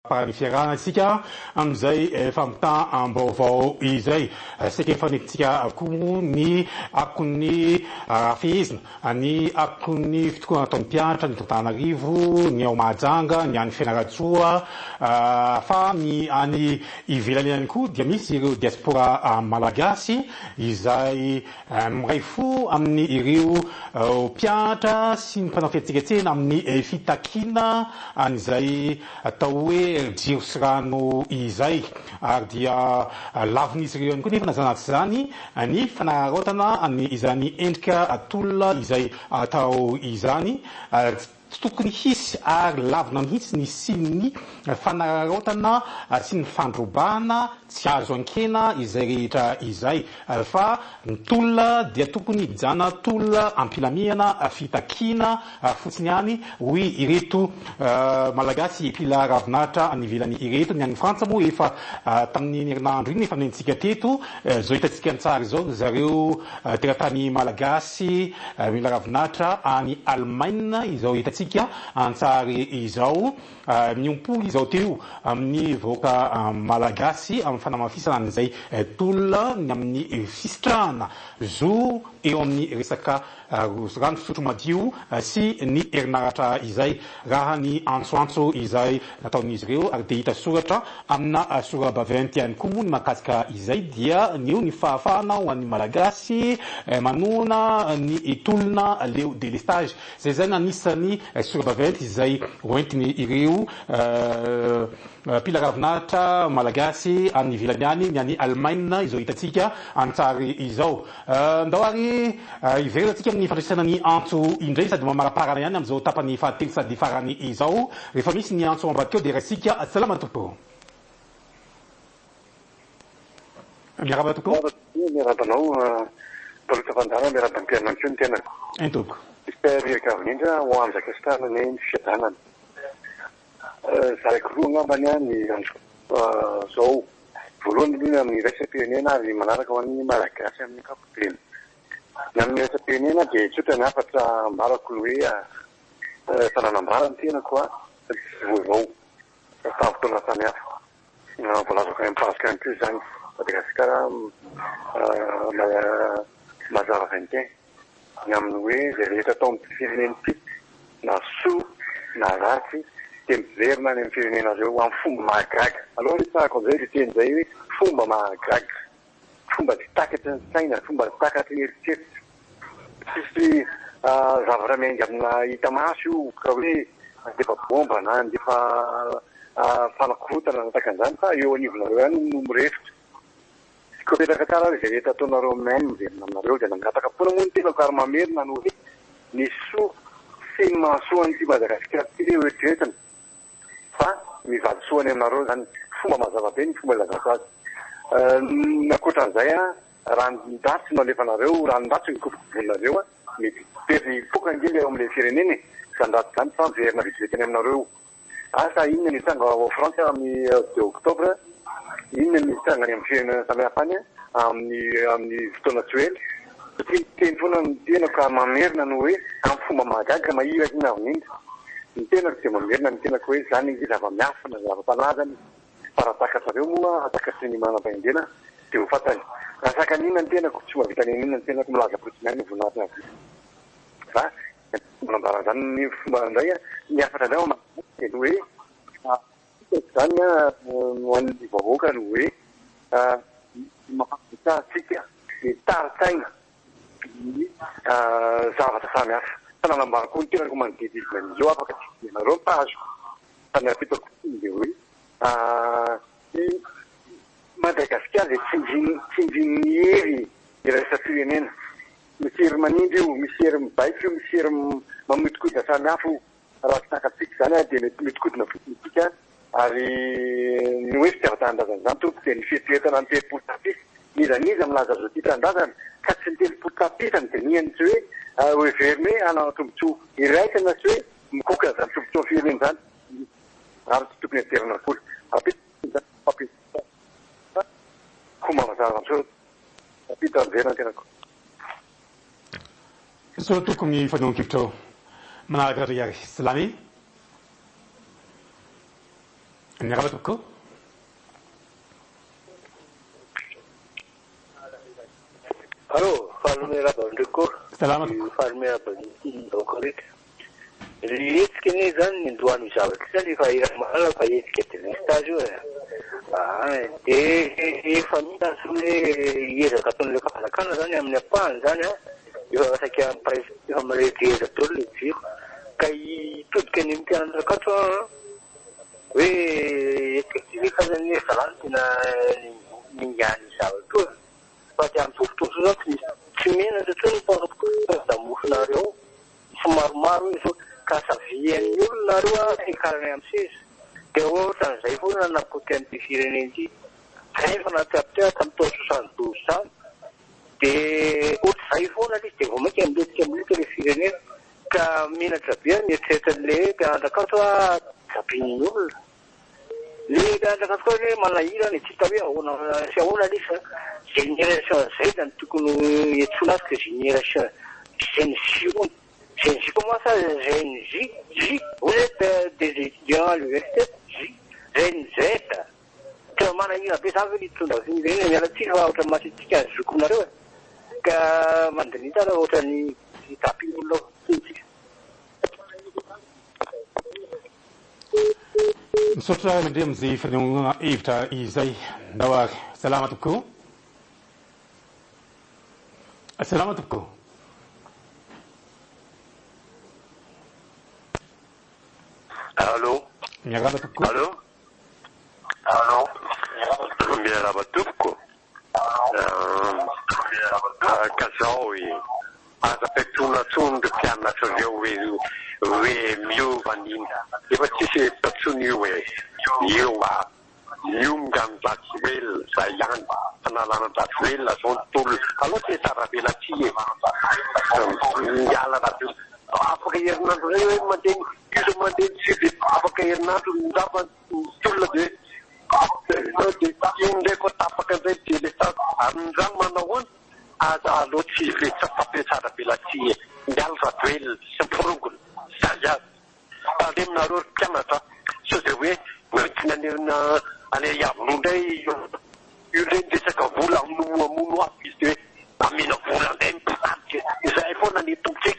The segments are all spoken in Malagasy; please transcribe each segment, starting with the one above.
Paranifiarantsika amizay famita ambavao izay sika fanitsika koa ny akon'ny fihizina ny akon'ny fitokoana ataon'ny mpianatra ny Antananarivo ny ao Mahajanga ny any Fianaratsoa fa ny any ivelany ihany koa dia misy ireo diaspora malagasy izay miray fo amin'ny ireo mpianatra sy ny mpanao fihetsiketsehana amin'ny fitakina an'izay atao hoe jiro sy rano izay ary dia lavin'izy ireo ihany koa nefa nazanatsy zany ny fanararaotana ny izany endrika tolona izay atao izany tokony hisy ary lavina mihitsy ny sin'ny fanararaotana sy ny fandrobana tsy azo ankena izay rehetra izay fa ny tolona dia tokony hijana tolona ampilamihana fitakina fotsiny ihany hoy ireto malagasy mpila ravinahitra ny ivelany ireto ny any Frantsa moa efa tamin'ny herinandro iny efa nentsika teto zao hitantsika antsara zao zareo teratany malagasy mila ravinahitra any Allemagne izao hitantsika antsary izao miompo izao teo amin'ny vahoaka malagasy amin'ny fanamafisana an'izay tolona ny amin'ny fisitrahana zo eo amin'ny resaka rano fisotro madio sy ny herinaratra izay raha ny antsoantso izay nataon'izy ireo ary dia hita soratra amina sorabaventy ihany koa moa ny mahakasika izay dia neo ny fahafahana ho an'ny malagasy manona ny tolona leo delestage zay zany anisany sorabaventy izay hoentiny ireo mpila ravinahitra malagasy any ivelany any ny any Allemagne izao hitantsika antsary izao ndao ary iverantsika amin'ny fandraisana ny antso indray sady mamaraparana ihany am'izao tapany fahatelo sady farany izao rehefa misy ny antso ambadika eo dia raisika salama tompo miaraba toko miarabanao tolotra fandana miarabanpianantsio ny tenako entoko isperiaka indrindra ho amzakastana ny fiadanana zaraiky roa angambany ny zao voalohany aloha amin'ny raisam-pirenena ary manaraka ho an'ny malagasy amin'ny kapoteny ny amin'ny raisam-pirenena dia tsotra ny afatra ambarako hoe fananambara ny tenako vaovao tafotoana samihafa voalazako mipasika any koa zany Madagasikara mazava 21 ny amin'ny hoe zay rehetra atao amin'ny fireneny ty na soa na ratsy dia miverina any amin'ny firenenareo amin'ny fomba mahagaga aloha resahako amizay le teny zay hoe fomba mahagaga fomba tsy takatry ny saina fomba tsy takatry ny eritseritsy sisy zavatra miainga amina hita maso io ka hoe andefa bomba na andefa fanakorotana na takan'izany fa eo anivonareo ihany no mirefitra sy kopetraka tsara hoe zay rehetra ataonareo mainy miverina aminareo dia nangataka-pona moa ny tenako ary mamerina no hoe ny soa sy ny mahasoa an'ity Madagasikara ty hoe eritreretiny fa mivady soany aminareo zany fomba mazava be ny fomba ilazako azy nakoatran'izay raha ndatsy no alefanareo raha ndatsy ny kofokovonareo mety pery foka angely eo amin'ilay fireneny zandatsy zany fa miverina vitsivety aminareo asa inona ny itsanga ao France amin'ny 2 octobre inona ny itsanga any amin'ny firenena samihafa any amin'ny fotoana tsoely satria teny foana ny tenako ka mamerina no hoe amin'ny fomba mahagaga mahiraka iny avin'indra ny tenako dia mamerina ny tenako hoe zany ny zava-miafina zava-panazany faratakareo moa atakatry ny manam-pahendena dia ho fatany raha sakan'inona ny tenako tsy mavita ny inona ny tenako milaza fotsiny any voninahitra azy fa manambaran'izany ny fomba indray ny afatra indray dia ny hoe zany no an'ny vahoaka no hoe mampahita tsika ny taritsaina ny zavatra samihafa fa nanambarako ny tenako manodididina an'izao afaka tsy dinareo mpahazoko fa ny apitako dia hoe Madagasikara dia tsinjin'ny hery iraisam-pirenena misy hery manindry io misy hery mibaiko io misy hery mamitokodina samihafa io raha tsy takatsika zany dia mety mitokodina fotsinytsika ary ny hoe fitiavan-tanindrazana zany tompo dia ny fieritreretana ny telopolo tapisa nizaniza milaza zao ty tanindrazana ka tsy ny telopolo tapisany dia niany tsy hoe everina hoe anao tombotsoa iraisana tsy hoe mikoka zany tombotsoa firenena zany ary tsy tokony aterina koly so tokony fanonkivitra manaraka ry ary salamy miarahaba tokoa. Allô, Falmera Bandeko. Salama. Falmera Bandeko. Riesque ne zan in duan usava. Sai fai mala fai che te stagio. E famiglia sulle ieri che le fa la canna zan amne pan zan. Io sa che am pres io am le chiesa tollici. Kai tut che nim che andra cato. We che ti fa ne salantina ninjani sa tu. Poate am făcut tot și mine de ce nu pot să mușnariu să marmaru ca să fie niul narua care ne-am zis de o să se pună la putem fi renenti sai fără atâtea cam tot s-a dus de o să pună de cum că am dus că multe firene ca mine trebuie ne trebuie ca dacă toa sapiniul Liga da cascole malaira ne cittavia una lista generazione sei tanto con e sulla che generazione sensi come sa genzi volete desiderare l'università genzeta che malaira pensavo di tutto quindi nella città automatica su come era che mantenita la volta ni capillo Sotra mendem zi fenung ifta izai dawa salamatuku. Assalamualaikum. Allô? Miarabatuku. Allô? Allô? Miarabatuku. Kazaoi. Ada petuna tund piana sorio we miu vanin. Iba tisi tatsuni we. Yuwa. Yungan tatswil sayang. Analana tatswil ason tul. Kalau kita rapi lagi. Yala tatu. Apa kaya nanti mending itu mending sih. Apa kaya nanti dapat tul lagi. Yung deko tapakan deh kita anjang manawon. Ada luci kita tapi cara bilasi dal ratwil sempurungul saja. Tadi menurut kemana? Sesuai dengan ane yang mudai yulen desa kabulang nuwa itu. Kami nak pulang tempat. Saya pun nanti tukik.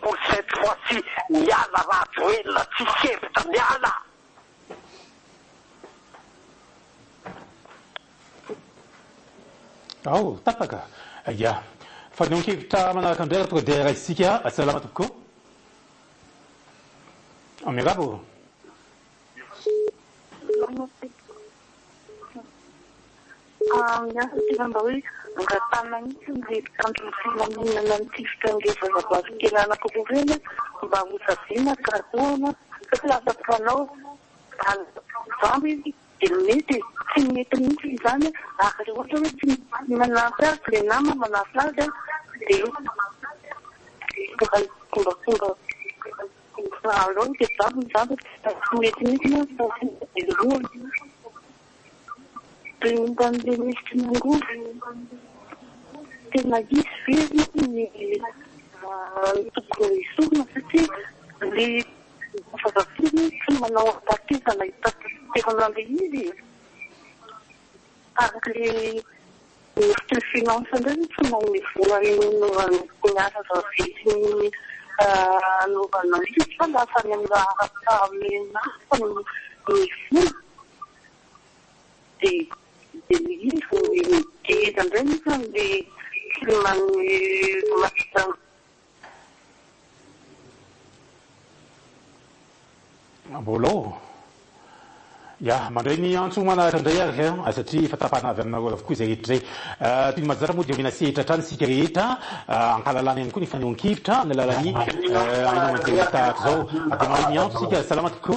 Pour cette fois-ci, nyala ratwil la tichef nyala. Oh, tapaka. Ya. Fadung kita mana akan dari tu daerah Sikia. Assalamualaikum. Amigabu. Ja, Steven Bowie, nggak tanang di kantor film nanti setengah berapa kira anak kuburannya bagus aslinya karena setelah terkenal hal sampai ini sini misalnya akhirnya waktu itu menafsir nama menafsir dan di bukan kalau kita sampai ini Perguntan diri seminggu, lagi film untuk kurisu masih di fase ini cuma nawar parti sana itu ekonomi ini, agli ministri finansa dan cuma misalnya punya satu ini lupa nanti pada saat yang berharap kami di dan kan di filman macam Bolo. Ya, madeni yang cuma nak tendaya kan, asal fatapan ada nak golf kuis itu. Di mazhar mu jomina si tatan si kereta, angkalalan yang kuni fanyung kita, nelalani, anu kita so, ada madeni yang si kerja selamatku.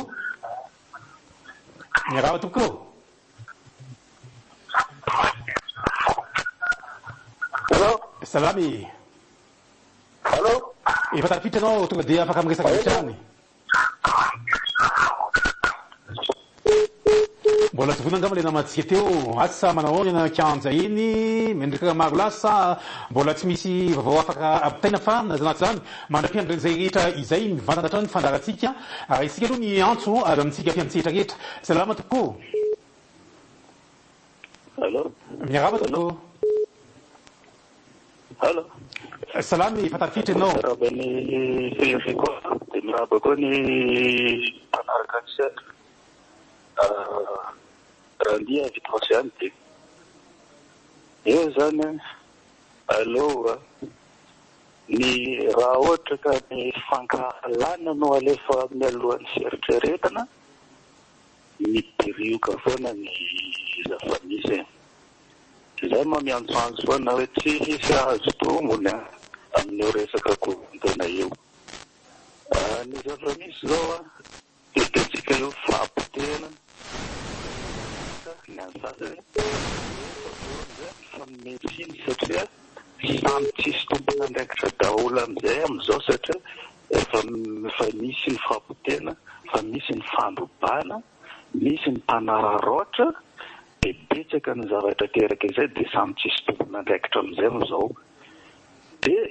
Nyarabatuku. Hello? Salami. Hello? Ipata kita no tu dia apa kamu kisah ni? mbola tsy vonangamba le namatsika teo asa manao na kianja iny mendrika maro lasa mbola tsy misy vaovao afaka apitaina fa nazanaty zany mandra-piandra zay rehetra izay mivantana ny fandaratsika isika aloha ny antso ary amintsika fiantsehatra rehetra salama tokoa Allô? Miaraba tokoa Allô? Salamy fatarifitra ianao Miaraba ny fefe koa dia miaraba koa ny mpanaraka ny setra raha ndia vitavasy ihany dia eo zany aloha ny raha ohatra ka ny fankahalana no alefa amin'ny alohan'ny fieritreretana midirioka foana ny zava-misy izay ma miantsoantso foana hoe tsy hisy azo tombony amin'io resaka kontena io ny zava-misy zao tetentsika io fampitena ny ansasany fanometsiny satria samy tsisy tompona andraikitra daholo amin'izay amin'izao satria efa misy ny fampitena fa misy ny fandobana misy ny mpanararoatra dia betsaka ny zavatra teraka izay dia samy tsisy tompona andraikitra amin'izay amin'izao dia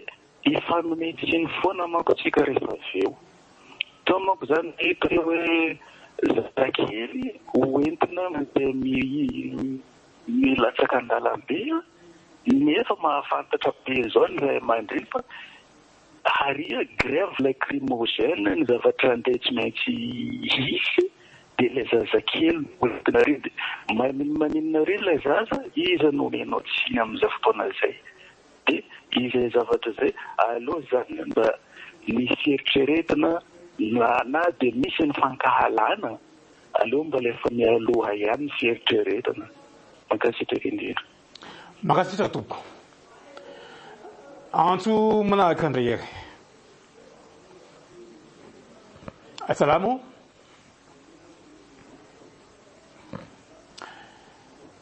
hifanometsiny foana manko atsika rehefa avy eo tao manko zany hita hoe zarakely hoentina dia milatsaka an-dalambe nefa mahafantatra be zao ny ray aman-dreny fa haria grève lacrymogène ny zavatra andeha tsy maintsy hisy dia ilay zazakely hoentina ry dia maninona ry ilay zaza iza no menao tsiny amin'izay fotoana izay dia izay zavatra izay aloha zany mba misy eritreretina na dia misy ny fankahalana aloha mba lefa mialoha ihany ny fieritreretana mankasitraka indrindra makasitraka tompo antso manaraka andray ery salamo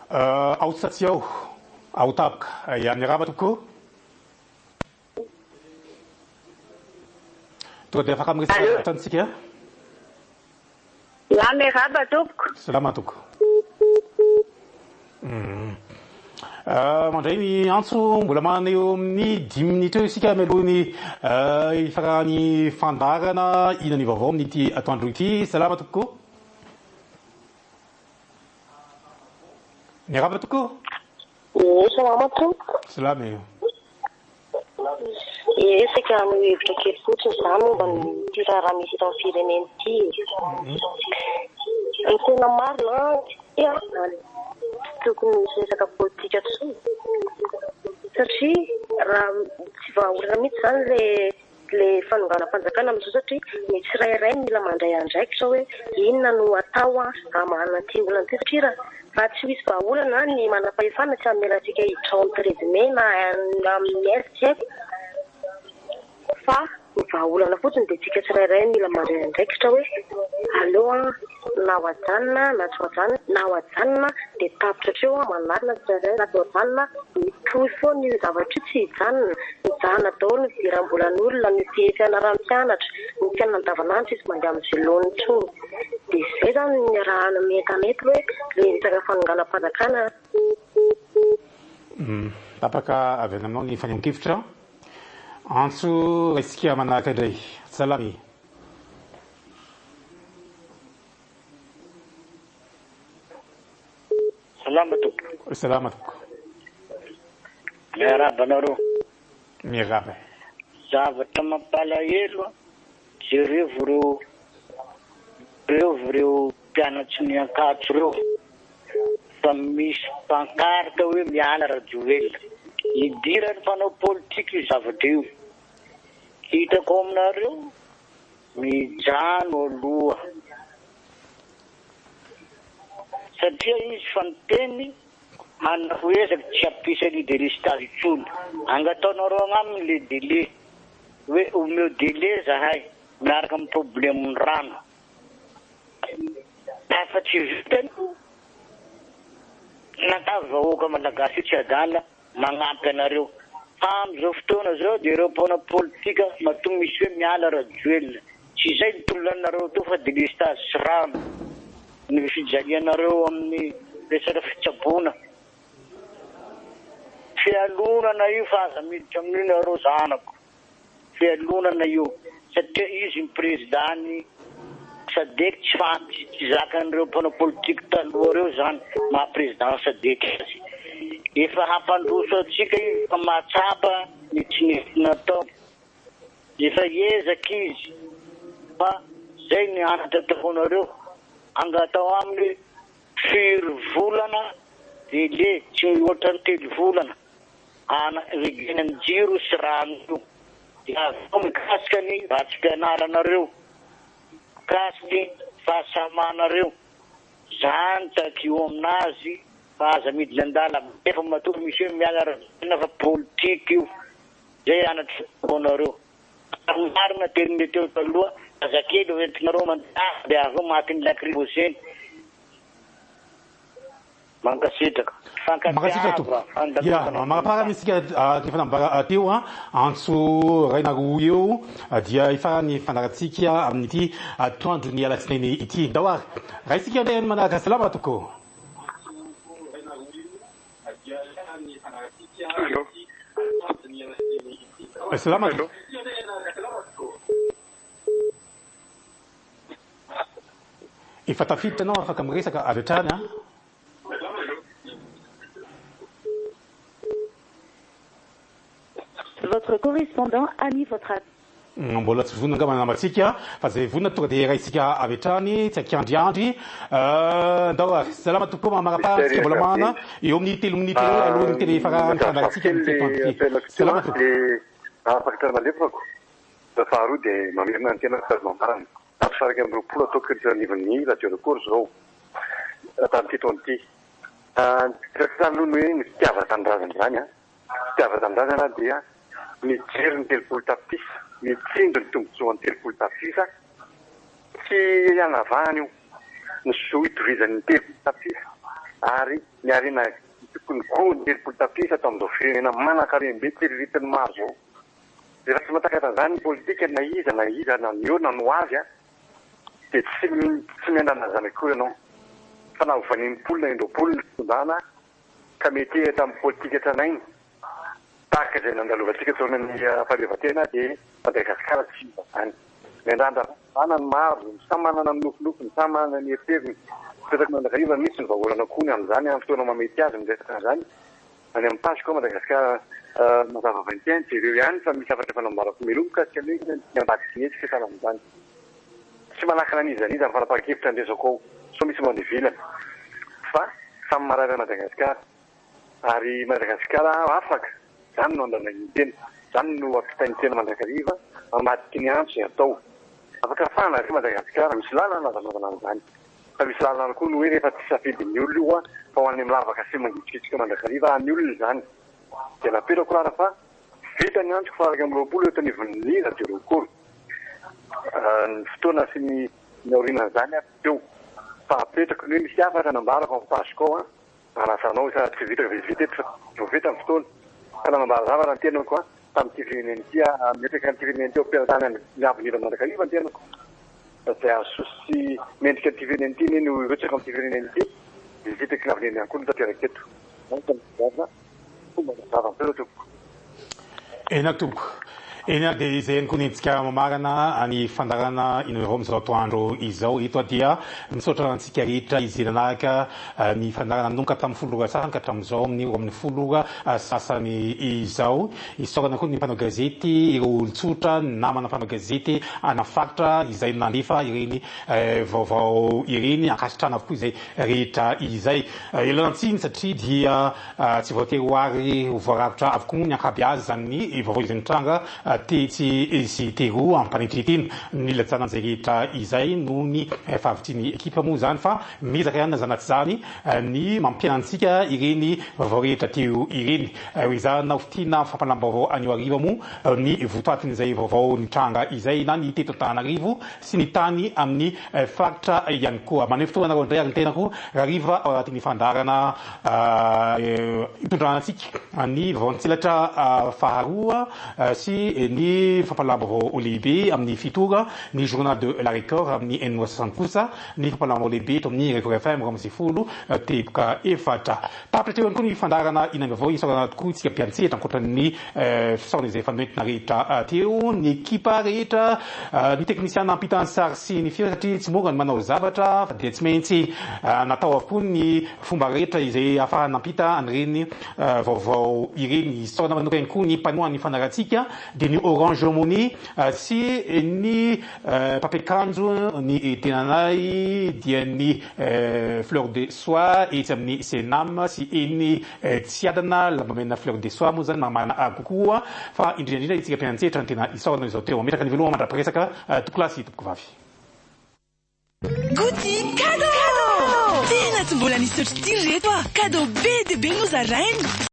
ao tsatsy ao tapaka ihany raba tokoa tonga dia afaka miresaka tantsika la miaraba tompoko salama toko mandray ny antso mbola manana eo amin'ny 10 minitra eo isika mialohany ifarahany fandarana ina ny vaovao amin'ity atoandro ity salama tokoa miaraba tokoa salama tompoko salama eo esaka amin'ny hevitra kely fotsiny izany momba ny raha misy eto amin'ny firenena ity ny tena marina tokony misy resaka politika tsoa satria raha tsy vahaolana mihitsy zany le fanonganam-panjakana amin'izao satria ny tsirairay mila mandray andraikitra hoe inona no atao hamanana ty olana ty satria raha tsy misy vahaolana ny manam-pahefana tsy hamelantsika hiditra ao amin'ny trezime na amin'ny esy fa ny vahaolana fotsiny dia tsika tsirairay mila mandray andraikitra hoe aloha na ho ajanona na tsy ho ajanona na ho ajanona dia tapitra hatreo manarina tsirairay na tsy ho ajanona mitohy foana io zavatra io tsy hijanona mijanona daholo ny fidiram-bolan'olona ny fifianarana mpianatra ny fiainana andavanandro sisy mandeha amin'izay loany intsony dia izay zany ny raha metamety hoe le resaka fanonganam-panjakana tapaka avy any aminao ny fanehoan-kevitra antso raisika manaraka indray salamy salama toko salama toko miaraba anareo miaraba zavatra mampalahelo jereo reo mpianatry ny ankatso reo fa misy pankarta hoe miala radioela idira ny mpanao politika io zavatra io hitako aminareo mijano aloha satria izy fanoteny hanahoezaka tsy ampisa liderista azy intsony angataonareo agnaminy le délai hoe omeo délai zahay miaraka amin'ny problemny rano fa tsy vitany natavy vahoaka malagasy io tsy adala magnampy anareo fa amin'izao fotoana zao dia ireo mpana politika mahatonga misy hoe miala radioela tsy izay ny tololanareo to fa delestage sy rano ny fijalianareo amin'ny resaka fitsaboana. Fialonana io fa aza miditra amin'io zanako. Fialonana io satria izy ny présidany Sadek tsy fanty tsy zakan'ireo mpanao politika taloha reo zany maha président Sadek azy. Efa hampandroso atsika io fa mahatsapa ny tsy natao. Efa ezaka izy fa zay ny anatra ataonareo angatao amin'ny 4 volana délai tsy ohatra ny 3 volana ana regenany jiro sy rano io. Dia mikasika ny vatsim-pianaranareo, mikasiky fahasamanareo zany takio aminazy fa aza midina andala efa matoa misy hoe mianarana fa politika io zay anatra ataonareo. Marina terine teo taloha azakely oentinareo mandaa dia avy matin'ny lakriboseny mankasitraka. Magapara misika fanambara teo antso raina roa eo dia ifarany fanaratsika amin'ity toandro ny alatsinainy ity. Daoary raha isika ndray manaraka salama toko. Salama toko. Efa tafiditra anao afaka miresaka avy hatrany a. Votre correspondant a mis votre appel. Mbola tsy vonona angamba namatsika fa zay vonona tonga dia raisika avy hatrany tsy akiandriandry. Ndao salama tokoa mamarapara tsika mbola mana eo amin'ny 3 minitra eo alohan'ny tele farany fandarantsika amin'ny salama tokoa. Afaka tara malefako faharoa dia mamirina ny tena fitazomamparana. Afisaraka amin'ny 20 atao culture-nivon'ny radio recours zao tamin'ity taon'ity. Tirak'izany hoe ny fitiava-tanindrazana zany fitiava-tanindrazana dia mijery ny 30 tapitrisa, mitsindry ny tombotsoa ny 30 tapitrisa, tsy hanavahany io ny soa itovizan'ny 30 tapitrisa ary miarina tokony koa ny 30 tapitrisa atao amin'izao firenena manan-karem-be tsiriritiny maro zao. Rehefa tsy matakatran'izany ny politika na iza na eo na no azy dia tsy mianana zany akory ianao. Fa na vanimpoly na indroapolony tondana ka mety tamin'ny politika tranainy. Tahaka izay nandalovantsika taonan'ny fahaleovan-tena dia Madagasikara tsy zany. Miandrandra anany maro, samy manana ny nofinofiny, samy manana ny eritreritiny. Fetraky mandrakariva misy ny vahaolana kony amin'izany amin'ny fotoana mamety azy miresaka an'izany. Any amin'ny pasy koa Madagasikara mazava 21 ireo ihany fa misy afatra fanambarako melomboka kasika hoe ny ambadiky sinesika sana amin'izany. Tsy manakana an'izany farapahan-kevitra andesako ao. So misy mandevilana fa samy marary Madagasikara ary Madagasikara afaka zany no andranany tena zany no ampitainy tena mandrakariva amadiky ny antso atao afaka fana ary Madagasikara misy lalana azanaovana an'izany fa misy lalana koa no hoe rehefa tsy safidy ny olona io fa ho any amin'ny lavaka sy mangitritsika mandrakariva any olona zany dia napetrako rara fa vita ny antsoko faraka amin'ny 20 eto anivon'ny radio recours ny fotoana sy ny aoriana zany teo fa apetrako ny hoe misy afatra nambarako amin'ny pasiko anasanao sa tsy vita vita vita amin'ny fotoana ka namambara zavatra ny tenako tamin'ity firenen'ity metraka ny firenen'ity ampiratany ny avenir mandrakariva ny tenako zay asosy mendrika ny firenen'ity ny rotsaka amin'ny firenen'ity vitaky ny avenir ihany koa no tanteraka eto fomba zava-petrako ena tompoko ena dia izay ihany koa nentsika mamarana ny fandarana inareo amin'izao atoandro izao eto dia misaotra antsika rehetra izy nanaraka ny fandarana nomboka tamin'ny 10 sasany ka hatramin'izao amin'ny 10 sasany izao isaorana koa ny mpanao gazety ireo olon-tsotra ny namana mpanao gazety anafaritra izay nandefa ireny vaovao ireny ankasitrana avokoa izay rehetra izay elanantsiny satria dia tsy voatery ho ary voaravitra avokoa ny ankabeazy zany vaovao izay nitranga tetsy sy tero ampanetritiny ny latsana zay rehetra izay no ny favitry ny ekipa moa zany fa mezaka ihany zanaty zany ny mampianantsika ireny vaovao rehetra teo ireny hoe zany na fitina fampanam-baovao anio ariva moa ny votoatiny izay vaovao nitranga izay na ny teto Antananarivo sy ny tany amin'ny faritra ihany koa maneho fotoana nareo indray ary ny tenako ariva ao anatin'ny fandarana itondranantsika ny vaovao nitsilatra faharoa sy dia ny fampalaam-baovao au lehibe amin'ny fitora ny journal de la Record amin'ny N60 kosa ny fampalaam-baovao lehibe eto amin'ny Record FM amin'ny folo teboka efatra. Tapitra teo ihany koa ny fandarana inay vaovao isaorana tokoa isika mpiantsehatra ankoatran'ny fisaorana izay fanoentina rehetra teo ny ekipa rehetra ny teknisiana ampitany sary sy ny fira satria tsy mora ny manao zavatra fa dia tsy maintsy natao avokoa ny fomba rehetra izay ahafahana ampita an'ireny vaovao ireny isaorana manokana ihany koa ny panoan'ny fanaratsika dia ny Orange Money sy ny papekanjo ny tenanay dia ny fleur de soie etsy amin'ny Senam sy eny tsiadana lambamena fleur de soie moa zany mamana kokoa fa indrindra itsika mpiantsehatra ny tena isaorana izao teo ametraka ny veloha mandraparesaka tokolasy topoko vavy. Goody cadeau! Tena tsy mbola nisotro ty reto a! Cadeau be dia be no zarainy!